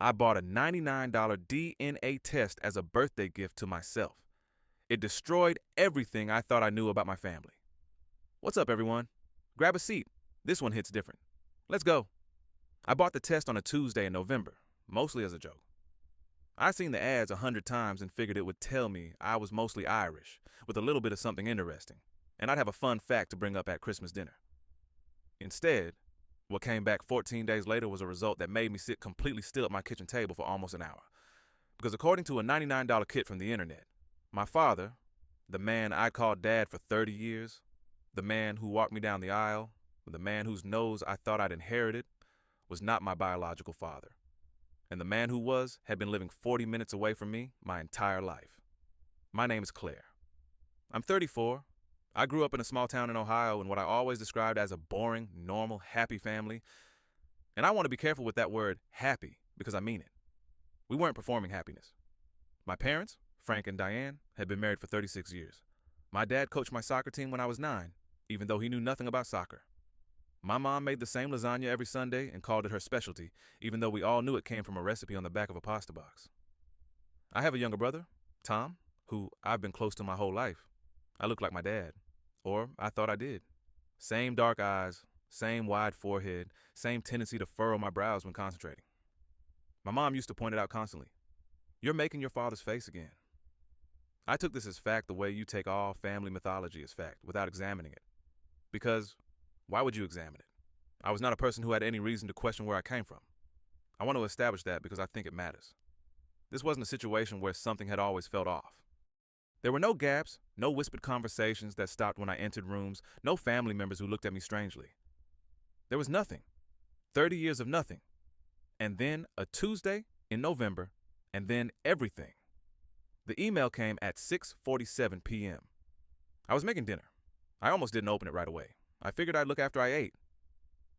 I bought a $99 DNA test as a birthday gift to myself. It destroyed everything I thought I knew about my family. What's up, everyone? Grab a seat. This one hits different. Let's go. I bought the test on a Tuesday in November, mostly as a joke. I'd seen the ads 100 times and figured it would tell me I was mostly Irish, with a little bit of something interesting, and I'd have a fun fact to bring up at Christmas dinner. Instead, what came back 14 days later was a result that made me sit completely still at my kitchen table for almost an hour. Because according to a $99 kit from the internet, my father, the man I called Dad for 30 years, the man who walked me down the aisle, the man whose nose I thought I'd inherited, was not my biological father. And the man who was had been living 40 minutes away from me my entire life. My name is Claire. I'm 34. I grew up in a small town in Ohio in what I always described as a boring, normal, happy family. And I want to be careful with that word happy because I mean it. We weren't performing happiness. My parents, Frank and Diane, had been married for 36 years. My dad coached my soccer team when I was 9, even though he knew nothing about soccer. My mom made the same lasagna every Sunday and called it her specialty, even though we all knew it came from a recipe on the back of a pasta box. I have a younger brother, Tom, who I've been close to my whole life. I look like my dad, or I thought I did. Same dark eyes, same wide forehead, same tendency to furrow my brows when concentrating. My mom used to point it out constantly. You're making your father's face again. I took this as fact the way you take all family mythology as fact, without examining it. Because why would you examine it? I was not a person who had any reason to question where I came from. I want to establish that because I think it matters. This wasn't a situation where something had always felt off. There were no gaps, no whispered conversations that stopped when I entered rooms, no family members who looked at me strangely. There was nothing. 30 years of nothing. And then a Tuesday in November, and then everything. The email came at 6:47 p.m. I was making dinner. I almost didn't open it right away. I figured I'd look after I ate.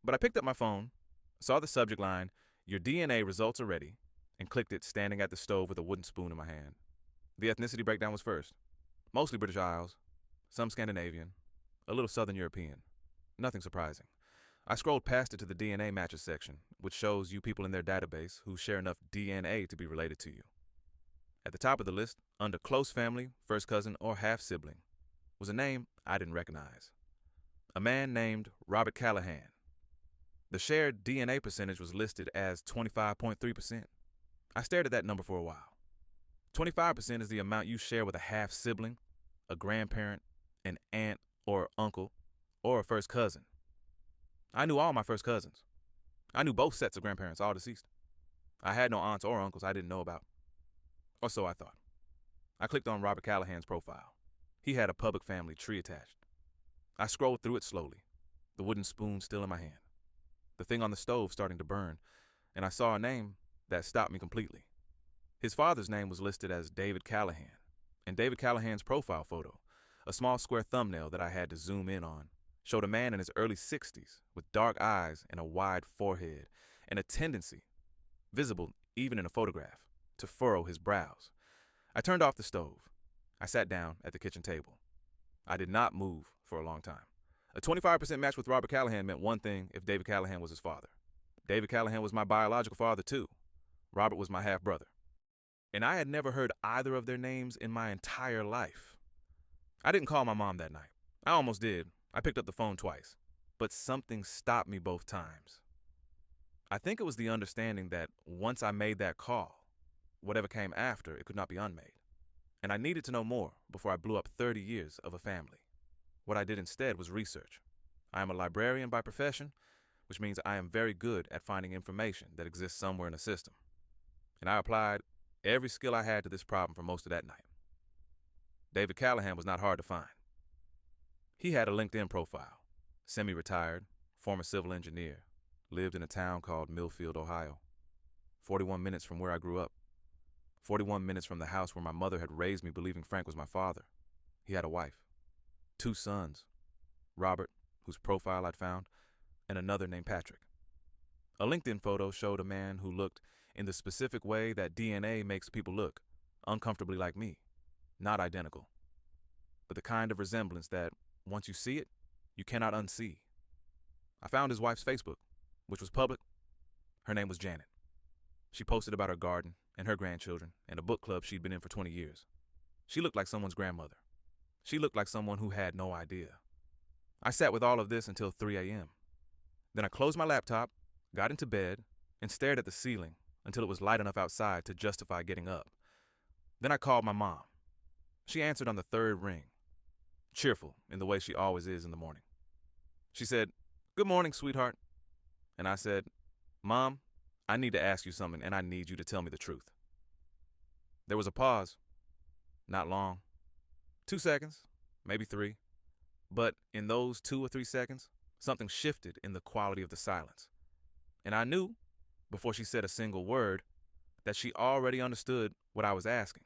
But I picked up my phone, saw the subject line, "Your DNA results are ready," and clicked it standing at the stove with a wooden spoon in my hand. The ethnicity breakdown was first. Mostly British Isles, some Scandinavian, a little Southern European. Nothing surprising. I scrolled past it to the DNA matches section, which shows you people in their database who share enough DNA to be related to you. At the top of the list, under close family, first cousin, or half-sibling, was a name I didn't recognize. A man named Robert Callahan. The shared DNA percentage was listed as 25.3%. I stared at that number for a while. 25% is the amount you share with a half-sibling, a grandparent, an aunt or uncle, or a first cousin. I knew all my first cousins. I knew both sets of grandparents, all deceased. I had no aunts or uncles I didn't know about. Or so I thought. I clicked on Robert Callahan's profile. He had a public family tree attached. I scrolled through it slowly, the wooden spoon still in my hand. The thing on the stove starting to burn, and I saw a name that stopped me completely. His father's name was listed as David Callahan, and David Callahan's profile photo, a small square thumbnail that I had to zoom in on, showed a man in his early 60s with dark eyes and a wide forehead, and a tendency, visible even in a photograph, to furrow his brows. I turned off the stove. I sat down at the kitchen table. I did not move for a long time. A 25% match with Robert Callahan meant one thing if David Callahan was his father. David Callahan was my biological father too. Robert was my half-brother. And I had never heard either of their names in my entire life. I didn't call my mom that night. I almost did. I picked up the phone twice. But something stopped me both times. I think it was the understanding that once I made that call, whatever came after, it could not be unmade. And I needed to know more before I blew up 30 years of a family. What I did instead was research. I am a librarian by profession, which means I am very good at finding information that exists somewhere in a system. And I applied every skill I had to this problem for most of that night. David Callahan was not hard to find. He had a LinkedIn profile, semi-retired, former civil engineer, lived in a town called Millfield, Ohio, 41 minutes from where I grew up, 41 minutes from the house where my mother had raised me believing Frank was my father. He had a wife, 2 sons, Robert, whose profile I'd found, and another named Patrick. A LinkedIn photo showed a man who looked in the specific way that DNA makes people look, uncomfortably like me, not identical, but the kind of resemblance that, once you see it, you cannot unsee. I found his wife's Facebook, which was public. Her name was Janet. She posted about her garden and her grandchildren and a book club she'd been in for 20 years. She looked like someone's grandmother. She looked like someone who had no idea. I sat with all of this until 3 a.m. Then I closed my laptop, got into bed, and stared at the ceiling until it was light enough outside to justify getting up. Then I called my mom. She answered on the third ring, cheerful in the way she always is in the morning. She said, "Good morning, sweetheart." And I said, "Mom, I need to ask you something, and I need you to tell me the truth." There was a pause. Not long. 2 seconds, maybe 3. But in those 2 or 3 seconds, something shifted in the quality of the silence. And I knew, before she said a single word, that she already understood what I was asking.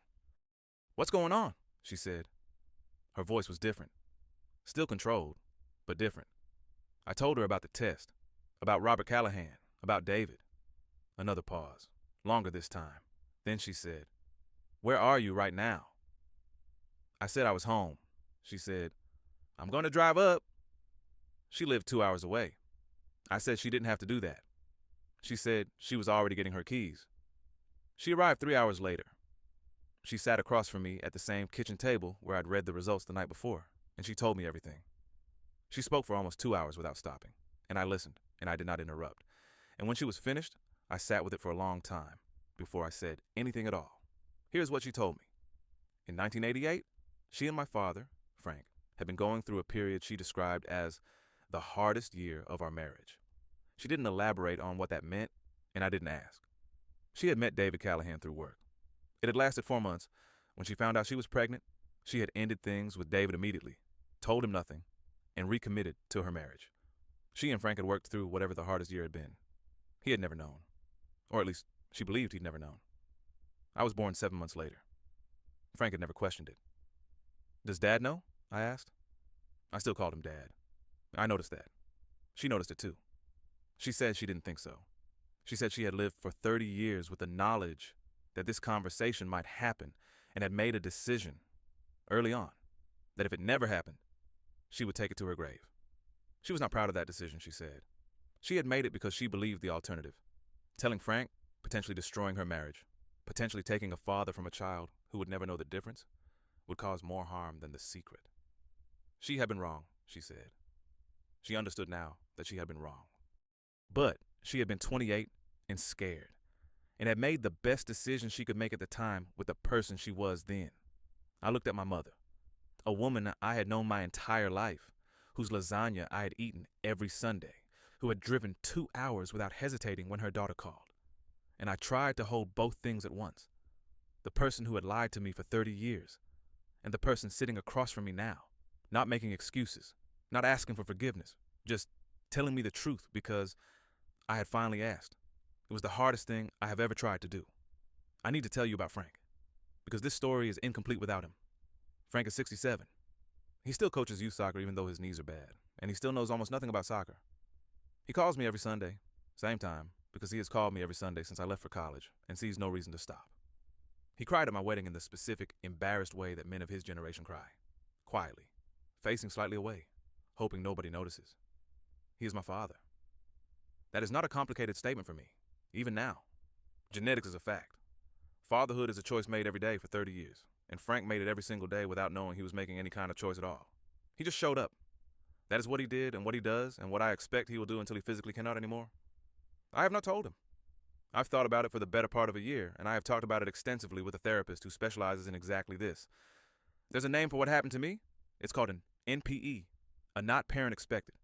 "What's going on?" she said. Her voice was different. Still controlled, but different. I told her about the test, about Robert Callahan, about David. Another pause, longer this time. Then she said, "Where are you right now?" I said I was home. She said, "I'm going to drive up." She lived 2 hours away. I said she didn't have to do that. She said she was already getting her keys. She arrived 3 hours later. She sat across from me at the same kitchen table where I'd read the results the night before, and she told me everything. She spoke for almost 2 hours without stopping, and I listened, and I did not interrupt. And when she was finished, I sat with it for a long time before I said anything at all. Here's what she told me. In 1988, she and my father, Frank, had been going through a period she described as the hardest year of our marriage. She didn't elaborate on what that meant, and I didn't ask. She had met David Callahan through work. It had lasted 4 months. When she found out she was pregnant, she had ended things with David immediately, told him nothing, and recommitted to her marriage. She and Frank had worked through whatever the hardest year had been. He had never known. Or at least, she believed he'd never known. I was born 7 months later. Frank had never questioned it. "Does Dad know?" I asked. I still called him Dad. I noticed that. She noticed it too. She said she didn't think so. She said she had lived for 30 years with the knowledge that this conversation might happen and had made a decision early on that if it never happened, she would take it to her grave. She was not proud of that decision, she said. She had made it because she believed the alternative. Telling Frank, potentially destroying her marriage, potentially taking a father from a child who would never know the difference, would cause more harm than the secret. She had been wrong, she said. She understood now that she had been wrong. But she had been 28 and scared, and had made the best decision she could make at the time with the person she was then. I looked at my mother, a woman I had known my entire life, whose lasagna I had eaten every Sunday, who had driven 2 hours without hesitating when her daughter called. And I tried to hold both things at once. The person who had lied to me for 30 years, and the person sitting across from me now, not making excuses, not asking for forgiveness, just telling me the truth because I had finally asked. It was the hardest thing I have ever tried to do. I need to tell you about Frank, because this story is incomplete without him. Frank is 67. He still coaches youth soccer even though his knees are bad, and he still knows almost nothing about soccer. He calls me every Sunday, same time, because he has called me every Sunday since I left for college and sees no reason to stop. He cried at my wedding in the specific, embarrassed way that men of his generation cry, quietly, facing slightly away, hoping nobody notices. He is my father. That is not a complicated statement for me, even now. Genetics is a fact. Fatherhood is a choice made every day for 30 years, and Frank made it every single day without knowing he was making any kind of choice at all. He just showed up. That is what he did and what he does and what I expect he will do until he physically cannot anymore. I have not told him. I've thought about it for the better part of a year, and I have talked about it extensively with a therapist who specializes in exactly this. There's a name for what happened to me. It's called an NPE, a not parent expected.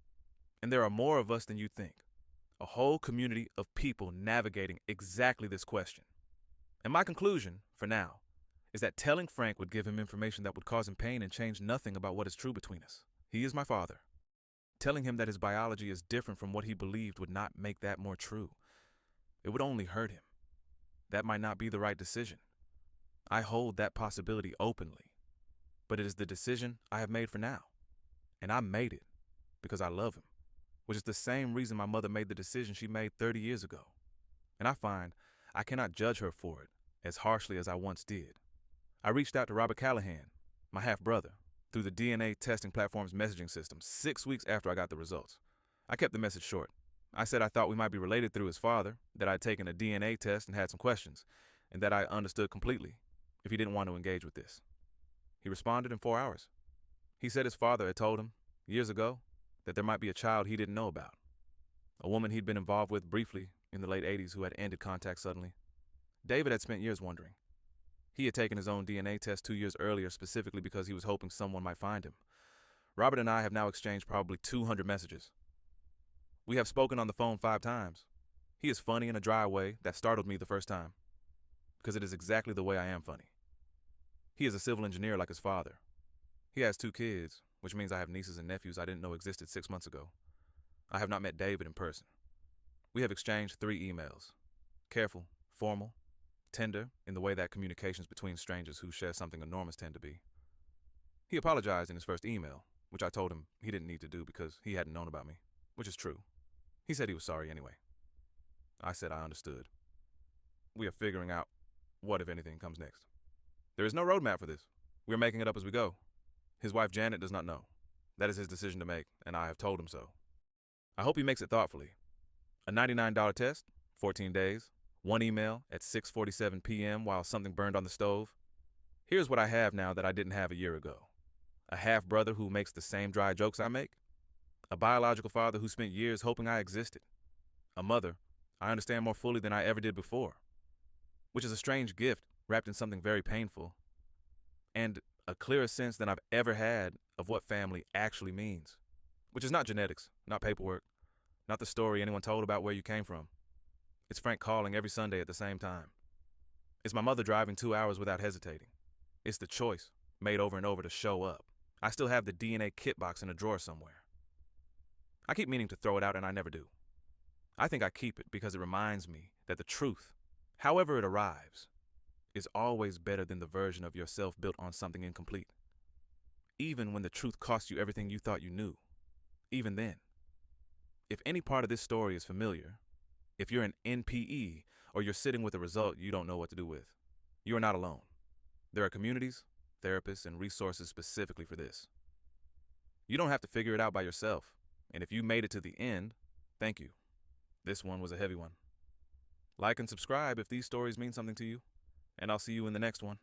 And there are more of us than you think. A whole community of people navigating exactly this question. And my conclusion, for now, is that telling Frank would give him information that would cause him pain and change nothing about what is true between us. He is my father. Telling him that his biology is different from what he believed would not make that more true. It would only hurt him. That might not be the right decision. I hold that possibility openly. But it is the decision I have made for now. And I made it because I love him, which is the same reason my mother made the decision she made 30 years ago. And I find I cannot judge her for it as harshly as I once did. I reached out to Robert Callahan, my half-brother, through the DNA testing platform's messaging system 6 weeks after I got the results. I kept the message short. I said I thought we might be related through his father, that I'd taken a DNA test and had some questions, and that I understood completely if he didn't want to engage with this. He responded in 4 hours. He said his father had told him, years ago, that there might be a child he didn't know about, a woman he'd been involved with briefly in the late 80s who had ended contact suddenly. David had spent years wondering. He had taken his own DNA test 2 years earlier specifically because he was hoping someone might find him. Robert and I have now exchanged probably 200 messages. We have spoken on the phone 5 times. He is funny in a dry way that startled me the first time, because it is exactly the way I am funny. He is a civil engineer like his father. He has 2 kids, which means I have nieces and nephews I didn't know existed 6 months ago. I have not met David in person. We have exchanged 3 emails. Careful, formal, tender in the way that communications between strangers who share something enormous tend to be. He apologized in his first email, which I told him he didn't need to do because he hadn't known about me, which is true. He said he was sorry anyway. I said I understood. We are figuring out what, if anything, comes next. There is no roadmap for this. We are making it up as we go. His wife Janet does not know. That is his decision to make, and I have told him so. I hope he makes it thoughtfully. A $99 test, 14 days, 1 email at 6:47 p.m. while something burned on the stove. Here's what I have now that I didn't have a year ago. A half-brother who makes the same dry jokes I make. A biological father who spent years hoping I existed. A mother I understand more fully than I ever did before, which is a strange gift wrapped in something very painful, and a clearer sense than I've ever had of what family actually means, which is not genetics, not paperwork, not the story anyone told about where you came from. It's Frank calling every Sunday at the same time. It's my mother driving 2 hours without hesitating. It's the choice, made over and over, to show up. I still have the DNA kit box in a drawer somewhere. I keep meaning to throw it out and I never do. I think I keep it because it reminds me that the truth, however it arrives, is always better than the version of yourself built on something incomplete. Even when the truth costs you everything you thought you knew. Even then. If any part of this story is familiar, if you're an NPE or you're sitting with a result you don't know what to do with, you are not alone. There are communities, therapists, and resources specifically for this. You don't have to figure it out by yourself, and if you made it to the end, thank you. This one was a heavy one. Like and subscribe if these stories mean something to you, and I'll see you in the next one.